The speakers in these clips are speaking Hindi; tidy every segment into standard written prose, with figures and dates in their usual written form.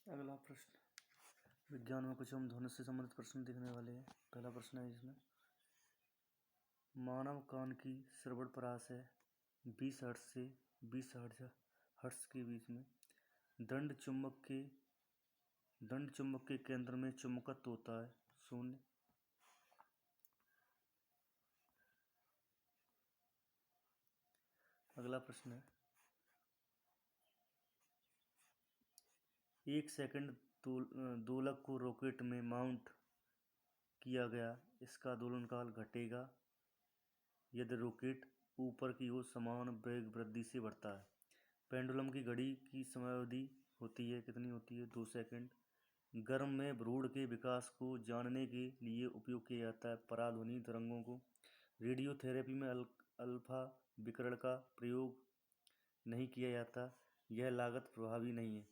अगला प्रश्न, विज्ञान में कुछ हम ध्वनि से संबंधित प्रश्न देखने वाले हैं। पहला प्रश्न है इसमें, मानव कान की श्रवण परास है 20 हर्ट्ज से 20 हर्ट्ज के बीच में। दंड चुंबक के केंद्र में चुंबकत्व होता है 0। अगला प्रश्न है, 1 सेकंड दोलक को रॉकेट में माउंट किया गया, इसका दोलनकाल घटेगा यदि रॉकेट ऊपर की ओर समान वेग वृद्धि से बढ़ता है। पेंडुलम की घड़ी की समयावधि होती है, कितनी होती है? 2 सेकंड। गर्म में भ्रूण के विकास को जानने के लिए उपयोग किया जाता है पराध्वनि तरंगों को। रेडियोथेरेपी में अल्फा विकिरण का प्रयोग नहीं किया जाता, यह लागत प्रभावी नहीं है।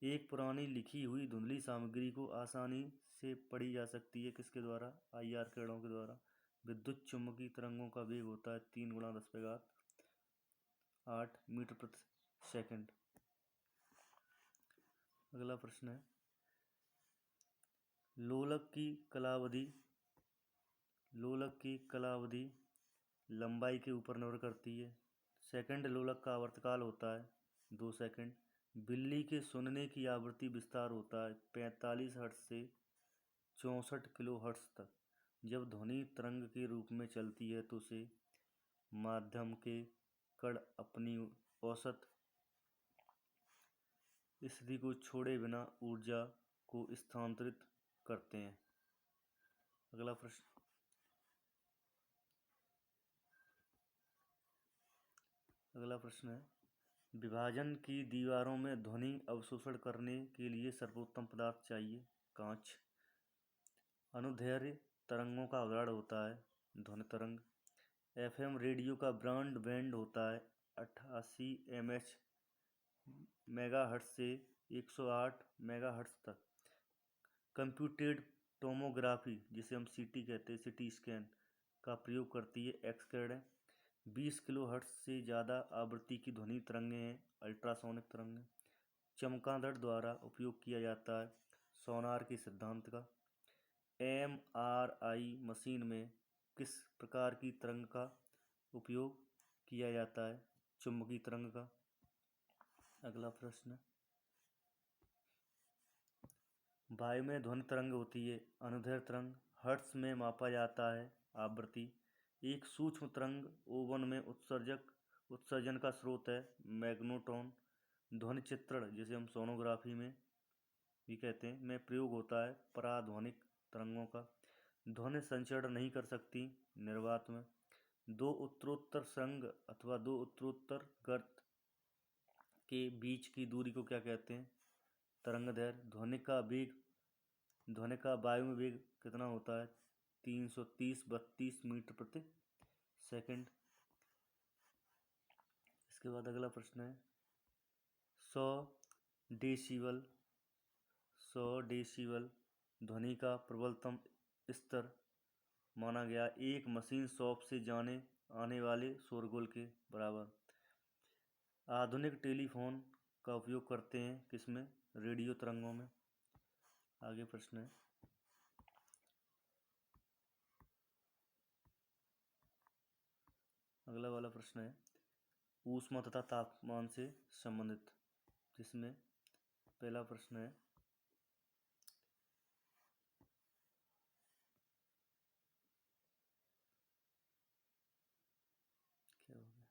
एक पुरानी लिखी हुई धुंधली सामग्री को आसानी से पढ़ी जा सकती है किसके द्वारा? IR किरणों के द्वारा। विद्युत चुम्बकीय तरंगों का वेग होता है 3 × 10⁸ मीटर प्रति सेकंड। अगला प्रश्न है, लोलक की कलावधि लंबाई के ऊपर निर्भर करती है। सेकंड लोलक का आवर्तकाल होता है 2 सेकंड। बिल्ली के सुनने की आवृत्ति विस्तार होता है 45 हर्ट्ज से 64 किलोहर्ट्ज तक। जब ध्वनि तरंग के रूप में चलती है तो उसे माध्यम के कण अपनी औसत स्थिति को छोड़े बिना ऊर्जा को स्थानांतरित करते हैं। अगला प्रश्न है, विभाजन की दीवारों में ध्वनि अवशोषण करने के लिए सर्वोत्तम पदार्थ चाहिए? कांच। अनुदैर्ध्य तरंगों का उदाहरण होता है ध्वनि तरंग। FM रेडियो का ब्रॉड बैंड होता है 88 मेगाहर्ट्ज से 108 मेगाहर्ट्ज तक। कंप्यूटेड टोमोग्राफी, जिसे हम CT कहते हैं, CT स्कैन का प्रयोग करती है एक्स किरणें। 20 किलोहर्ट्ज से ज़्यादा आवृत्ति की ध्वनि तरंगें हैं अल्ट्रासोनिक तरंगें। चमगादड़ द्वारा उपयोग किया जाता है सोनार के सिद्धांत का। MRI मशीन में किस प्रकार की तरंग का उपयोग किया जाता है? चुंबकीय तरंग का। अगला प्रश्न, वायु में ध्वनि तरंग होती है अनुदैर्ध्य तरंग, हर्ट्ज में मापा जाता है आवृत्ति। एक सूक्ष्म तरंग ओवन में उत्सर्जन का स्रोत है मैग्नेट्रॉन। ध्वनि चित्रण, जिसे हम सोनोग्राफी में भी कहते हैं, में प्रयोग होता है पराध्वनिक तरंगों का। ध्वनि संचरण नहीं कर सकती निर्वात में। दो उत्तरोत्तर सुरंग अथवा दो उत्तरोत्तर गर्त के बीच की दूरी को क्या कहते हैं? तरंगदैर्घ्य। ध्वनि का वायु में वेग कितना होता है? 330-32 मीटर प्रति सेकंड। इसके बाद अगला प्रश्न है, 100 डेसिबल ध्वनि का प्रबलतम स्तर माना गया एक मशीन शॉप से आने वाले शोरगुल के बराबर। आधुनिक टेलीफोन का उपयोग करते हैं किसमें? रेडियो तरंगों में। आगे प्रश्न है, अगला वाला प्रश्न है ऊष्मा तथा तापमान से संबंधित, जिसमें पहला प्रश्न है, क्या हो गया?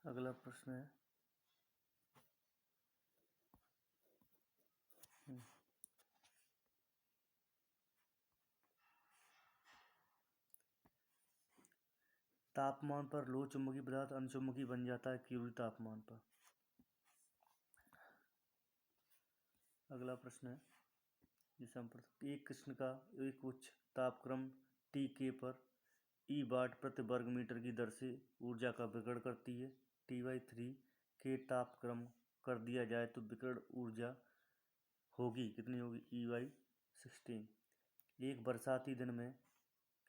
अगला प्रश्न है, तापमान पर लोह चुंबकीय पदार्थ अनचुंबकीय बन जाता है क्यूरी तापमान पर। अगला प्रश्न है, जिसे हम एक कृष्ण का एक उच्च तापक्रम TK पर E वाट प्रति वर्ग मीटर की दर से ऊर्जा का विकिरण करती है। T/3 के तापक्रम कर दिया जाए तो विकिरण ऊर्जा होगी, कितनी होगी, EY16। एक बरसाती दिन में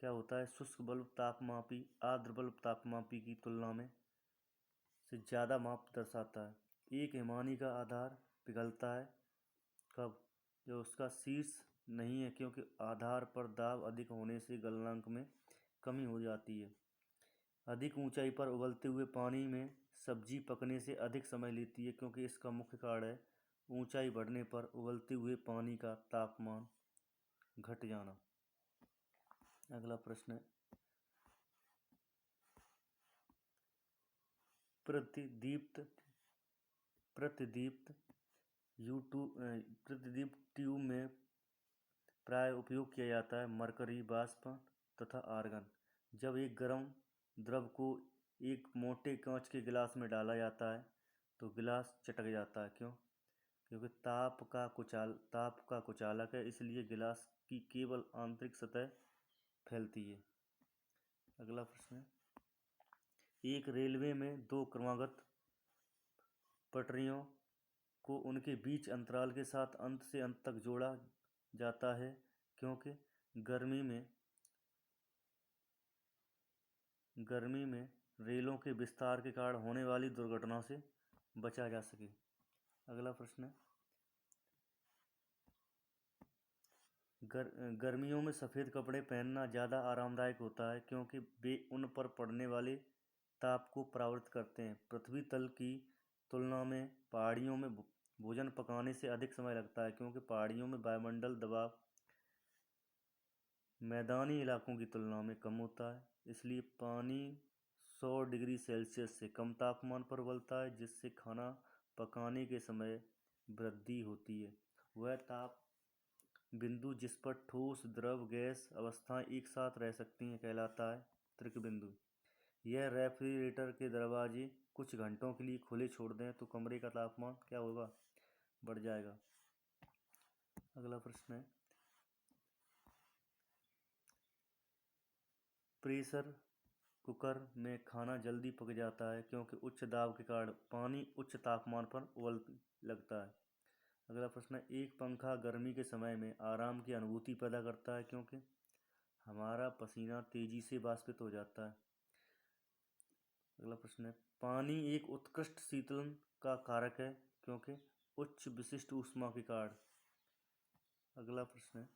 क्या होता है, शुष्क बल्ब तापमापी आर्द्र बल्ब तापमापी की तुलना में से ज़्यादा माप दर्शाता है। एक हिमानी का आधार पिघलता है कब, जो उसका शीर्ष नहीं है, क्योंकि आधार पर दाब अधिक होने से गलनांक में कमी हो जाती है। अधिक ऊंचाई पर उबलते हुए पानी में सब्जी पकने से अधिक समय लेती है, क्योंकि इसका मुख्य कारण है ऊंचाई बढ़ने पर उबलते हुए पानी का तापमान घट जाना। अगला प्रश्न है, प्रतिदीप्त प्रतिदीप्त प्रतिदीप्त ट्यूब में प्राय उपयोग किया जाता है मरकरी वाष्प तथा आर्गन। जब एक गर्म द्रव को एक मोटे कांच के गिलास में डाला जाता है तो गिलास चटक जाता है, क्यों, क्योंकि ताप का कुचालक है, इसलिए गिलास की केवल आंतरिक सतह फैलती है। अगला प्रश्न है, एक रेलवे में दो क्रमागत पटरियों को उनके बीच अंतराल के साथ अंत से अंत तक जोड़ा जाता है, क्योंकि गर्मी में रेलों के विस्तार के कारण होने वाली दुर्घटनाओं से बचा जा सके। अगला प्रश्न है, गर्मियों में सफ़ेद कपड़े पहनना ज़्यादा आरामदायक होता है, क्योंकि वे उन पर पड़ने वाले ताप को परावर्तित करते हैं। पृथ्वी तल की तुलना में पहाड़ियों में भोजन पकाने से अधिक समय लगता है, क्योंकि पहाड़ियों में वायुमंडल दबाव मैदानी इलाकों की तुलना में कम होता है, इसलिए पानी 100 डिग्री सेल्सियस से कम तापमान पर उबलता है, जिससे खाना पकाने के समय वृद्धि होती है। वह ताप बिंदु जिस पर ठोस, द्रव, गैस अवस्थाएं एक साथ रह सकती हैं कहलाता है त्वरित बिंदु। यह रेफ्रिजरेटर के दरवाजे कुछ घंटों के लिए खुले छोड़ दें तो कमरे का तापमान क्या होगा, बढ़ जाएगा। अगला प्रश्न है, प्रेशर कुकर में खाना जल्दी पक जाता है, क्योंकि उच्च दाब के कारण पानी उच्च तापमान पर उबल लगता है। अगला प्रश्न है, एक पंखा गर्मी के समय में आराम की अनुभूति पैदा करता है, क्योंकि हमारा पसीना तेजी से वाष्पित हो जाता है। अगला प्रश्न है, पानी एक उत्कृष्ट शीतलन का कारक है, क्योंकि उच्च विशिष्ट ऊष्मा के कारण। अगला प्रश्न है,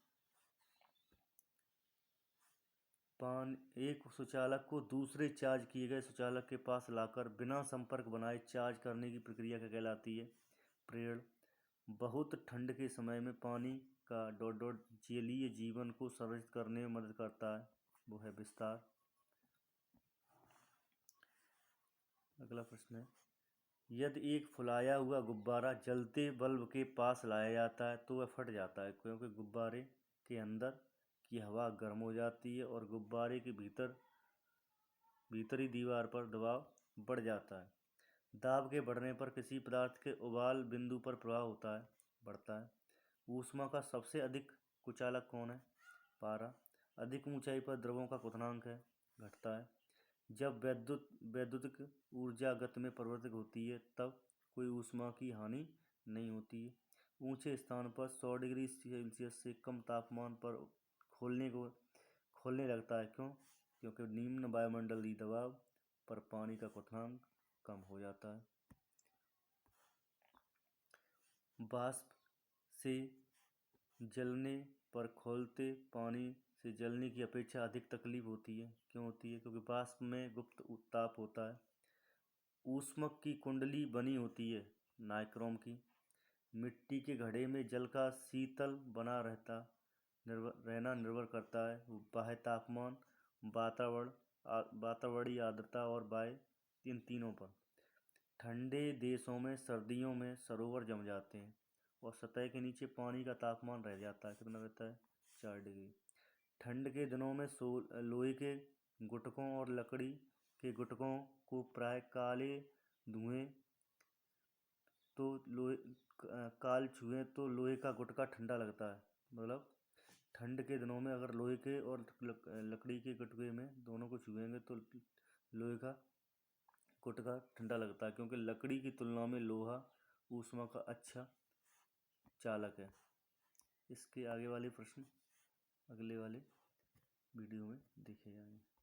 एक सुचालक को दूसरे चार्ज किए गए सुचालक के पास लाकर बिना संपर्क बनाए चार्ज करने की प्रक्रिया क्या कहलाती है, प्रेरण। बहुत ठंड के समय में पानी का जलीय जीवन को संरक्षित करने में मदद करता है, वो है विस्तार। अगला प्रश्न है, यदि एक फुलाया हुआ गुब्बारा जलते बल्ब के पास लाया जाता है तो वह फट जाता है, क्योंकि गुब्बारे के अंदर की हवा गर्म हो जाती है और गुब्बारे के भीतरी दीवार पर दबाव बढ़ जाता है। दाब के बढ़ने पर किसी पदार्थ के उबाल बिंदु पर प्रभाव बढ़ता है। ऊष्मा का सबसे अधिक कुचालक कौन है, पारा। अधिक ऊंचाई पर द्रवों का क्वथनांक है, घटता है। जब वैद्युतिक ऊर्जा गति में परिवर्तित होती है तब कोई ऊष्मा की हानि नहीं होती है। ऊंचे स्थान पर 100 डिग्री सेल्सियस से कम तापमान पर खोलने लगता है, क्यों, क्योंकि निम्न वायुमंडलीय दबाव पर पानी का क्वथनांक कम हो जाता है। वाष्प से जलने पर खोलते पानी से जलने की अपेक्षा अधिक तकलीफ होती है, क्यों होती है, क्योंकि वाष्प में गुप्त उत्ताप होता है। ऊष्मक की कुंडली बनी होती है नाइक्रोम की। मिट्टी के घड़े में जल का शीतल बना रहना निर्भर करता है बाह्य तापमान, वातावरणीय आर्द्रता और वायु, इन तीनों पर। ठंडे देशों में सर्दियों में सरोवर जम जाते हैं और सतह के नीचे पानी का तापमान रह जाता है, कितना रहता है, 4 डिग्री। ठंड के दिनों में लोहे के गुटकों और लकड़ी के गुटकों को प्राय काले धुएं तो काल छुए तो लोहे का गुटका ठंडा लगता है। मतलब ठंड के दिनों में अगर लोहे के और लकड़ी के गुटके में दोनों को छुएंगे तो लोहे का गुटका ठंडा लगता है, क्योंकि लकड़ी की तुलना में लोहा ऊष्मा का अच्छा चालक है। इसके आगे वाले प्रश्न अगले वाले वीडियो में देखे जाएंगे।